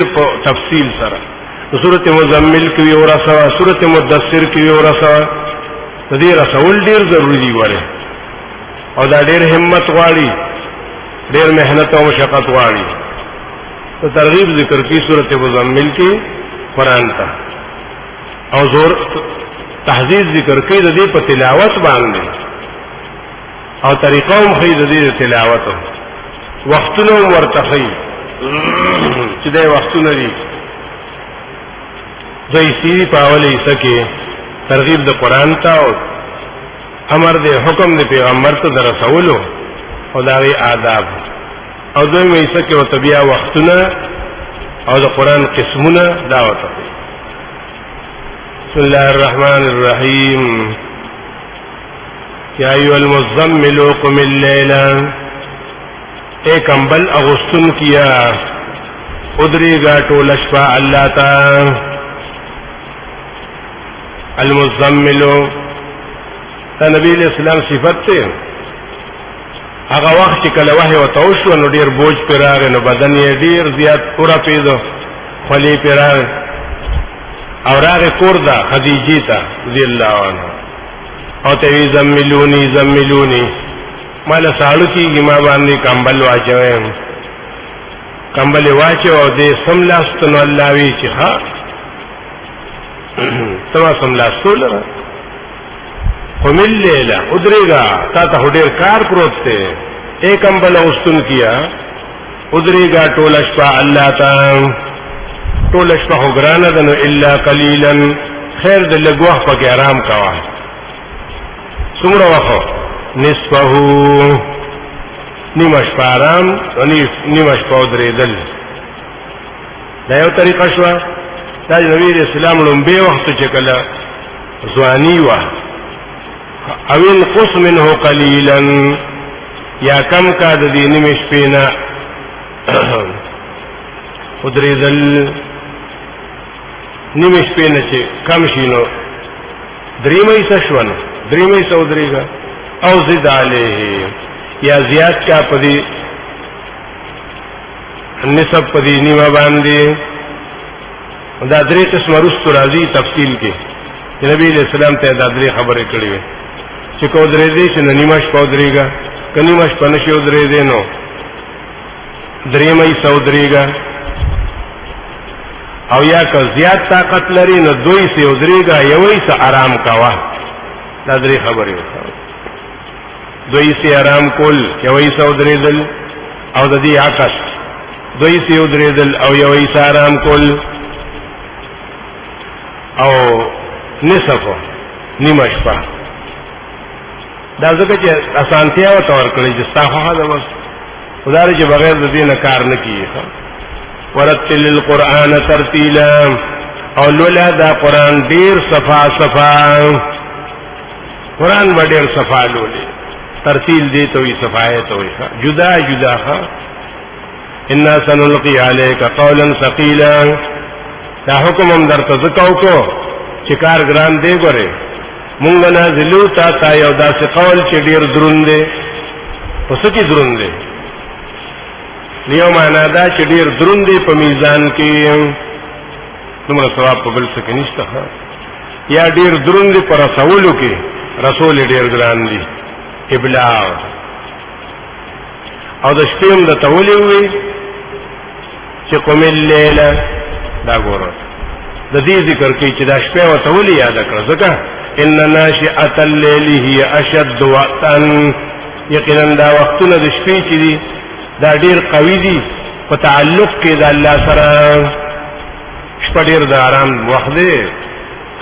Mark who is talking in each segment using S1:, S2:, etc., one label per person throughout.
S1: په تفصیل سره سورۃ مزمل کې یو راسوا سورۃ مدثر کې یو راسوا د دې رسول ډیر ضروری دی وره او دا ډیر همت غواړي ډیر مهنت او مشقت غواړي تو ترغیب ذکر کی سورۃ مزمل کې قرآن ته او زور تحذير ذکر کی د دې په تلاوت باندې او طریقو مخې د دې تلاوت وختونو ورتخی چې دا وختونه دي دوی سیری پاولې سکه ترغیب د قرآن ته او امر د حکم د پیغمبر ته درسولو او داوی آداب او دوی مې سکه او طبيعه وختونه او د قرآن قسمونه دعوت بسم الله الرحمن الرحیم یا ایها المزمل قم الليل اے کمبل اغسطن کیا ادری گا ٹول اشپا اللہ تا المزملو تا نبی علیہ السلام صفت تے اگا وقت چکل وحی و توشو نو دیر بوج پر آگے نو بدن یہ دیر زیاد پورا پیدو خلی پر آگے اور آگے کردہ خدیجی تا رضی اللہ عنہ او تیوی زملونی زملونی مالا ساڑو کی ما باندې کمبل واچویم کمبل واچو او دې سملاستنو الله وی چې ها تما سملاستو لره قم الليل ادریگا تا ته ډیر کار پروت ته اے کمبل اوستون کیا ادریگا ټول شپه الله تا ټول شپه غرانه دنو الا قليلا خیر د لګوه پکې آرام کوا څومره وخت نصفه نیمش پارام و نیمش پودری دل دا یو طریقه شوا دا نبی علیہ السلام لنبی وقت چکلا زوانی وا او انقص منه قلیلا یا کم کا دا دی نیمش پینا پودری دل نیمش پینا چه کم شینو دریمی سشون دریمی سو دریگا او زد علیه یا زیاد کا پدی نسب پدی نیمه باندې دا درې قسم رستو راځي تفصیل کې نبی علیہ السلام ته دا درې خبرې کړې وي چې کو درې دې چې نیمه شپه درېګا کني مش پنځه درې دې نو درې مې سو درېګا او یا که زیاد طاقت لري نو دوی سه درېګا یوې سه آرام کاوه دا درې خبرې وکړه دوی سی آرام کول یوی سو دریدل او د دې عکس دوی سی دریدل او یوی سی آرام کول او نصفو نیمه شپه دا ځکه چې اسانتیا او تور کړی چې تاسو هغه بس خدای چې بغیر د دې نه کار نه کیږي ورتل القرآن ترتیلا او لولا دا قرآن ډیر صفا صفا قرآن ډیر صفا لولې ترتیل دی تو صفایت ہوئی جدا جدا خا انا سنلقی علیک قولا ثقیلا دا حکم هم در تزکاو کو چکار گران دی گوره مونږ نازلو تا یو داسې قول چې ډیر دروند دی پس کی دروند دی یو معنا دا چې ډیر دروند دی په میزان کې دومره ثواب په بل څه کې نشته یا ډیر دروند دی پر رسولو کې رسول ډیر ګران دی ابلاغ او د شپې هم د تولی وي چې قم الليل دا ګوره د دې ذکر کې چې دا شپه او تولی یاد کړه ځکه ان ناشئه الليل هي اشد وقتا یقینا دا وختونه د شپې چې دي دا ډیر قوي دي په تعلق کې د الله سره شپه ډیر د آرام وخت دی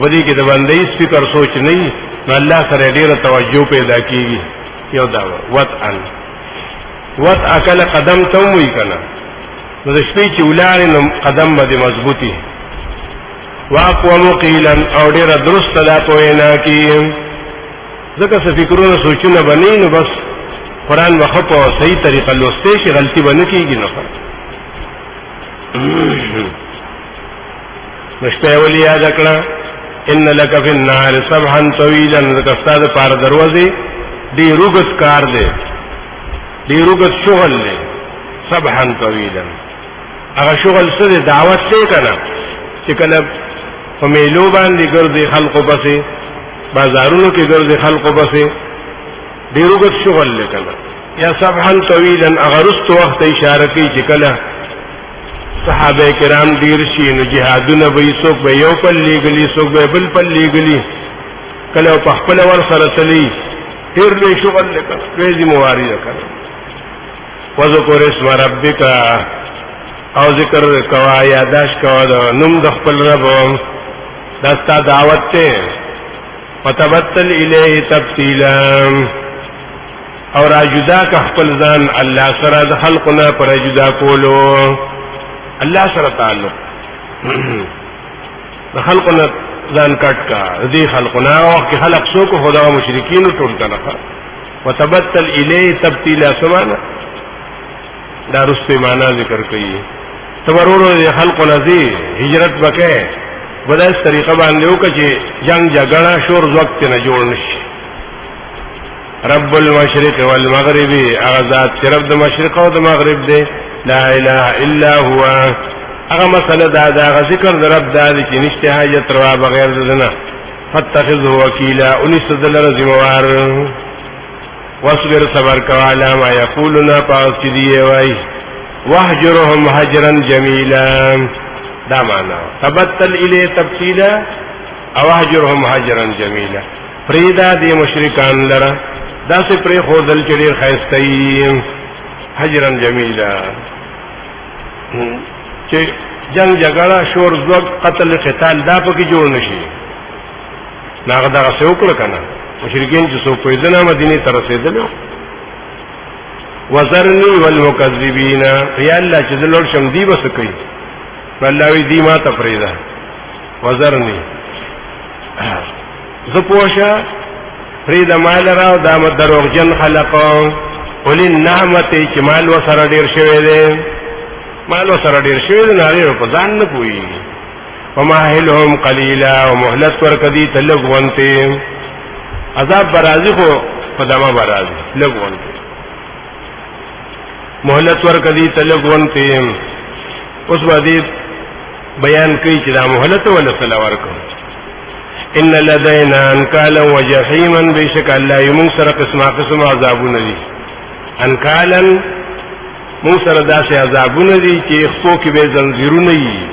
S1: په دې کې د بندې فکر سوچ نه نو الله سره ډیره توجه پیدا کیږي یو دا وت اکل قدم ته وی کنه نو د شپې چې ولاره نو قدم باندې مضبوطی واقوم قیلا او ډیره درست دا پوینا کی ځکه څه فکرونه سوچونه بنې نو بس قران وخت په صحیح طریقه لوستې شي غلطي باندې کیږي نو مشته ولیا یاد کړه ان لك في النهار سبحا طويلا استاد پار دروازه دی رغت کار دے دی رغت شغل دے سبحا طويلا هغه شغل سره دعوت دی کنه چې کله په میلو باندې ګرځي خلقو پسې بازارونو کې ګرځي خلقو پسې ډیرو ګټ شغل لکنه یا صبحا طویلا اغرست وخت اشاره کوي چې کله صحابه کرام ډیر شي نو جهادونه به څوک به یو پل لګلی څوک به بل پل لګلی کله په خپل ور سره تلی ډیر له شغل لکنه وېزي مواري لکنه وذكر اسم ربک او ذکر کوا یاداش کوا د نوم د خپل رب دستا دعوت ته وتبتل الیه تبتیلا او را جدا کا خپل ځان الله سره د خلقنا پر جدا کولو الله سره تعلق د خلقنا ځان کټ کا دې خلقنا او کې خلق سو کو خدا او مشرکین ټول کنه وتبتل الیه تبتیلا سمانا دا رسته معنا ذکر کړي تورورو خلقنا زی هجرت وکړي بدایس طریقه باندې وکړي جنگ جګړه شور وخت نه جوړ نشي رب المشرق والمغرب اغذات چې رب د مشرق او د مغرب دی لا اله الا هو هغه مسله دا ذکر د رب د چې نشته حاجت روا بغیر دنه فتخذه وکیلا انس دلر ذموار واصبر صبر کوالا ما یقولنا پاس چې دی وای واهجرهم هجرا جميلا دا معنا تبتل الی تبتیلا او هجرهم هجرا جميلا فریدا دی مشرکان لرا دا سه پری خودل چړي خاستای هجرا جميلا چې جنگ جګړه شور زوګ قتل قتال دا پکې جوړ نشي ناغه دا څه وکړه کنه مشرکین چې سو پیدنه مدینه ته رسیدل وذرني والمكذبين یا الله چې دلور شم دی بس کوي والله وی دی ما ته پریدا وذرني زپوشا فرید مال راو دا دروغ جن خلقو ولي نعمت چې مال وسره ډیر شوی دی مال وسره ډیر شوی دی نه په ځان نه کوي ومهلهم قليلا ومهلت ورکدي تلغ وانته عذاب برازي خو قدمه برازي لغ وانته مهلت ورکدي تلغ وانته اوس باندې بیان کوي چې دا مهلت ولا صلا ورکو ان لدينا انكالا وجحيما بشك الله يمسر قسم عذابون دي انكالا موسر داسه عذابون دي چې خپو کې به زنجیرونه وي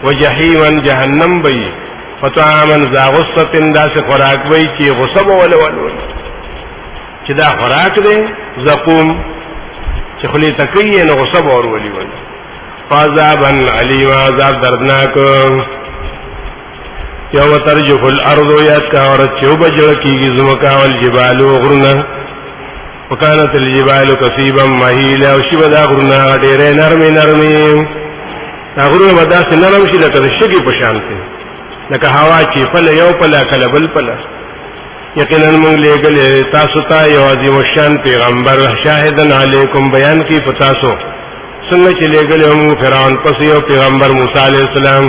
S1: وجحيما جهنم وي فطعاما ذا غصه داسه خوراک وي چې غصب ول چې دا خوراک دی زقوم چې خلی تکیه نه غصب اور ولي ول عذابا عليما عذاب دردناک یو ترجف الارض یاد کا اور چوب جڑ کیږي زمکا والجبال غرنا وكانت الجبال كثيبا مهيلا او شبدا غرنا ډېرې نرمي غرونه ودا سنرم شي لکه شګي په شانته لکه هوا چې پله یو پله کله بل پله یقینا موږ لګل تاسو ته یو عظیم شان پیغمبر شاهدن علیکم بیان کی پتاسو څنګه چې لګل موږ فرعون پس یو پیغمبر موسی علیہ السلام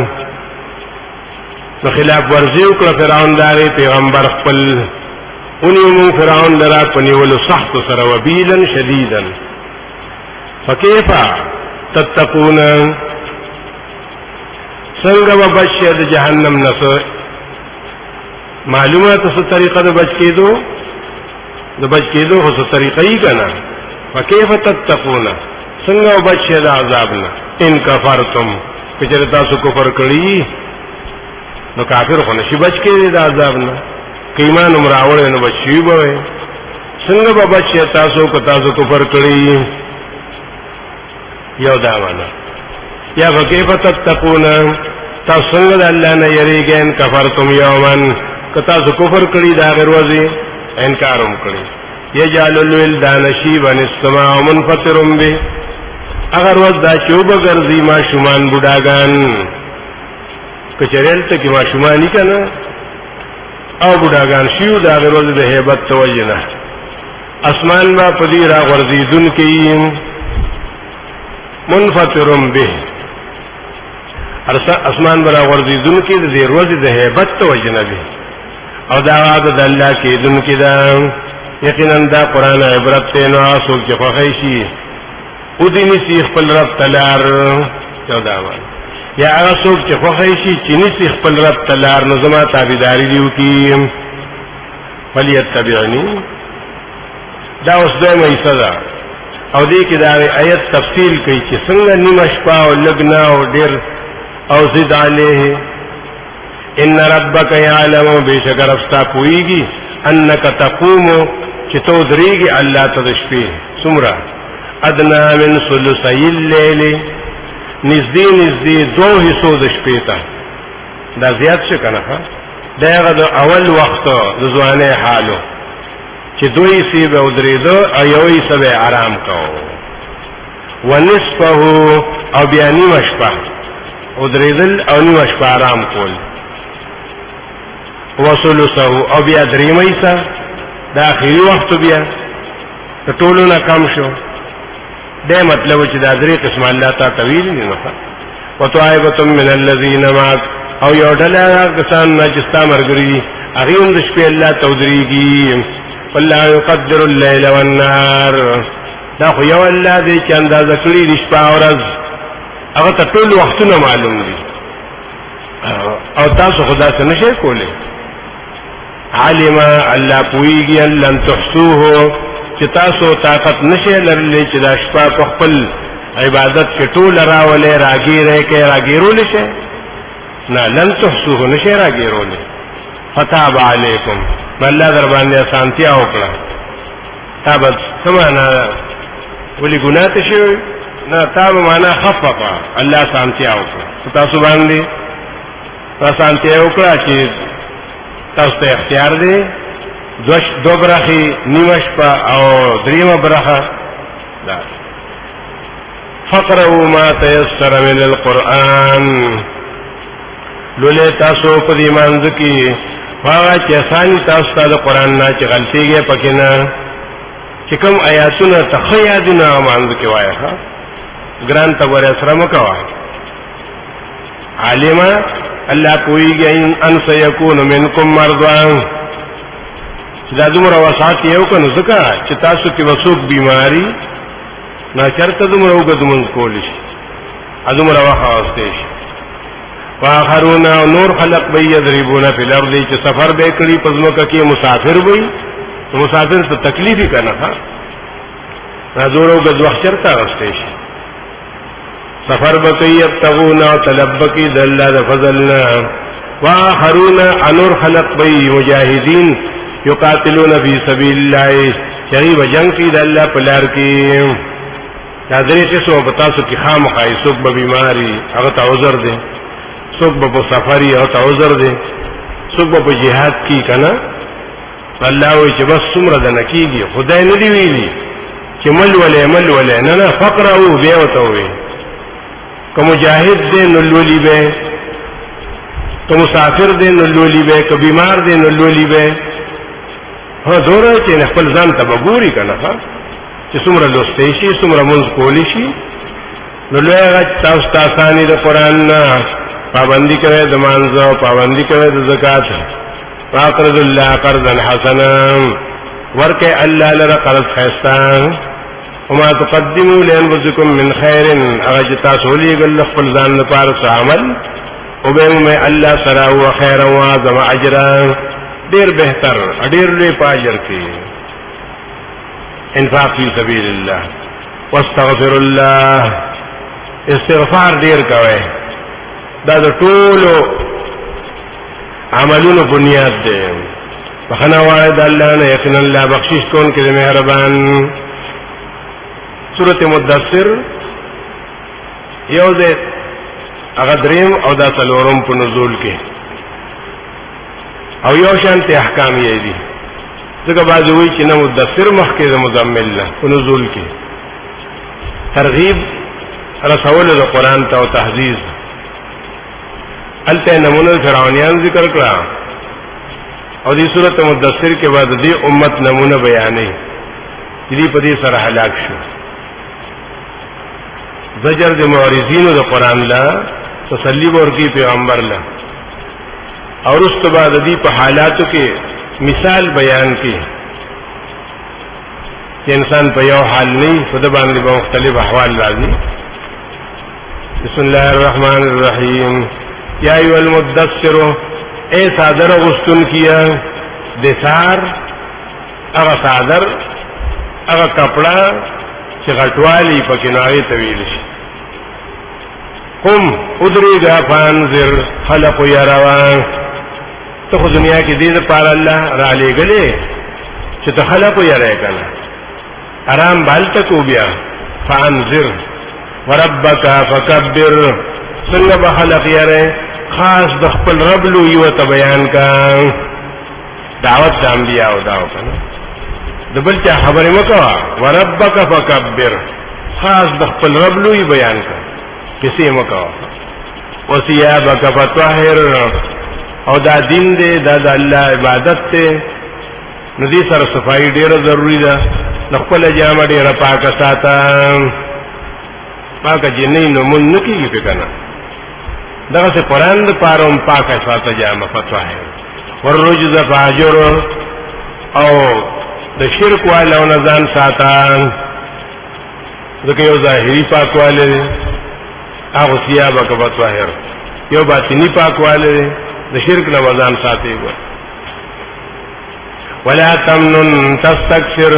S1: نو خلاف ورزی وکړه فرعون دغه پیغمبر خپل اونیو فرعون لرا پنیول سخت سره وبیلا شدیدا فكيف تتقون څنګه وبشر جهنم نس معلومات څه طریقه د بچ کېدو خو څه طریقه یې کنه فكيف تتقون څنګه وبشر عذابنا ان کفرتم کچره تاسو کفر کړی نو کافر خو نشي بچ کېږي د عذاب نه ایمان امراول نو بچي به څنګه به بچي تاسو کو تاسو کفر کړی یو دا معنا یا وکيف تتقون تاسو څنګه د الله نه یریږئ ان کفرتم یوما که تاسو کفر کړی دا غروزي انکارم کړی یجعل الولدان شیبا السماء منفطر به اگر وځ دا چوب ګرځي ما شومان بډاګان کچریل ته کې ما شومانی کنه او بډاګان شیو دا غروز د hebat توجنه اسمان با پدی را غرزیدون کې منفطرم به اسمان برا غرزیدون کې د روز د hebat توجنه به او دا عادت الله کې دن کې دا یقینا دا قران عبرت ته نو اسو کې خوښي شي او دې نسی خپل رب تلار یو دا مان یا هغه څوک چې خوښی شي چې نسی خپل رب تلار نو زما تابعداري دیو کی فلیتبعنی دا اوس دویمه حصہ ده او دې کې دا آیت تفصیل کوي چې څنګه نیمه شپه او لګنا او ډېر او زد علیه ان ربک یعلم بشکر افتا پویږي انک تقوم چې تو درېږي الله ته د شپې څومره ادنا من ثلثی الليل نزدې دوه حصو د شپې ته دا زیات څه کنه دا هغه د اول وخت د ځواني حالو چې دوی سی به ودرېدو او یوې سبه آرام کوو ونصفه او بیا نیمه شپه ودرېدل او نیمه شپه آرام کول وثلثه او بیا دریمه حصہ دا اخري وخت بیا د ټولو نه کم شو دا مطلب چې دا درې قسم الله تعالی طویل نه وطائبه من الذين معك او یو ډله کسان چې ستا مرګري هغه هم د شپې الله تودريږي والله يقدر الليل والنهار دا خو یو الله دې چې اندازه کړی د شپه او ورځ هغه ته ټول وختونه معلوم دي او تاسو خدا څه نشئ کولای علم الله پویږي لن تحصوه چې تاسو طاقت نشئ لرلی چې دا شپه په خپل عبادت کې ټول راولې راګیرې کې راګیرول شي نه لن تحصوه نشئ راګیرول فتاب علیکم الله در باندې سانتیا وکړه تاب سمانا ولي ګناه ته شي نه تاب معنا خفقه الله سانتیا وکړه تاسو باندې سانتیا وکړه چې تاسو ته اختیار دی دو برخی نیمه شپه او دریمه برخه دا فقروا ما تيسر من القرآن لولې تاسو په دې مانځ کې هغه چې آساني تاسو ته د قرآن نه چې غلطيږي پکې نه چې کوم آیاتونه تخیادونه مانځ کې وایي ها ګران ته ور سره مکوا عالما الله کویږي ان سيكون منكم مرضى دا دومره وسات یو کنه ځکه چې تاسو کې وسوک بیماری نه چرته دومره وګدمن کول شي ادمره واخاسته شي واخرون نور خلق به یضربون فی الارض چې سفر به کړي پزماکه کې مسافر وي مسافر ته تکلیف کنه ها نازور وګد وخت چرته واسته شي سفر به کوي یبتغون تلبکی ذل فضلنا واخرون انور خلق به مجاهدین یقاتلون فی سبیل الله چری وجنگ کی د الله په لار کې دا درې څه په تاسو کې خامخای څوک به بیماری هغه ته عذر دی څوک به په سفری هغه ته عذر دی څوک به په jihad کې کنه الله وی چې بس څومره د نکیږي خدای نه دی ویلي چې مل ولې نه فقرو بیا وته وي که مجاهد دی نو لولي به که مسافر دی نو لولي به که بیمار دی نو لولي به ها دوره چې خپل ځان ته وګوري کنه ها چې څومره لوستې شي څومره مونږ کولی شي نو لږه تاسو ته آساني د قران نه پابندي کوي د مانځو پابندي کوي د زکات واقرض الله قرضا حسنا ورکه الله لره قرض خیستان وما تقدموا لانفسكم من خير اجتا سولي قال خپل ځان لپاره عمل او به الله سره او خير او اعظم اجرا ډیر بهتر ډیر لوی پاجر کې انفاق فی سبیل الله واستغفر الله استغفار ډیر کوي دا د ټولو عملونو بنیاد دی بخنه وعده د الله نه یقینا الله بخشش کون کې مهربان سورۃ مدثر یو دې هغه دریم او دا څلورم په نزول کې او یو شانته احکام یې دي ځکه بعض وی چې نه مدثر مخکې د مزمل له په نزول کې ترغیب رسول د قران ته او تحذير الته نمونه فرعونیان ذکر کړه او دې سورۃ مدثر کې بعد دې امت نمونه بیانې دې په دې سره هلاک شو زجر د معرضینو د قران لا تسلی ورکی پیغمبر لا اور اس کے بعد دی په حالاتو کې مثال بیان کی چې انسان په یو حال نه په د باندې په مختلف احوال راځي बिस्मिल्लाहिर रहमानिर रहीम। या अय्युहल मुद्दस्सिर, ए सादर गुस्तुन किया, देसार अगा सादर अगा कपड़ा چې غټوالی پکې ناغې طویل شي. قم ادریگا فانذر خلق یروان، ته خو دنیا کې دې لپاره الله را لېږلې چې ته خلق یری کنه، آرام بالته کو بیا. فانذر وربک فکبر، څنګه به خلق یری؟ خاص د خپل رب لوی ورته بیان کا. دعوت د انبیاء داو کنه، د بل چا خبرې مکوه. وربک فکبر، خاص د خپل رب لوی بیان کا، کسی مکوه. وثيابک فطهر، او دا دین دی، دا د الله عبادت دی، نو دې سره صفائی ډیره ضروری ده. د خپل جامه ډیره پاکه ساته، پاکه جنې نو مون نه کېږي پې که نه. دغسې قرآن د پاره هم پاکه ساته جامه. فطهر والرجز فاهجر، او د شرک والو نه ځان ساته، ځکه یو ظاهري پاکوالی دی هغه ثيابک فطهر، یو باطني پاکوالی دی د شرک نه به ځان ساتي. ولا تمنن تستكثر،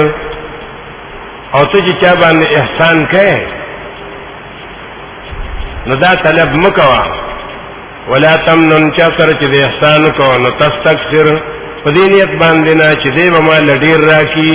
S1: او ته چې چا باندې احسان کوې نو دا طلب مکوه. ولا تمنن، چا سره چې د احسان وکوه نو تستكثر، په دې نیت باندې نه چې دی به ما له ډېر راکړي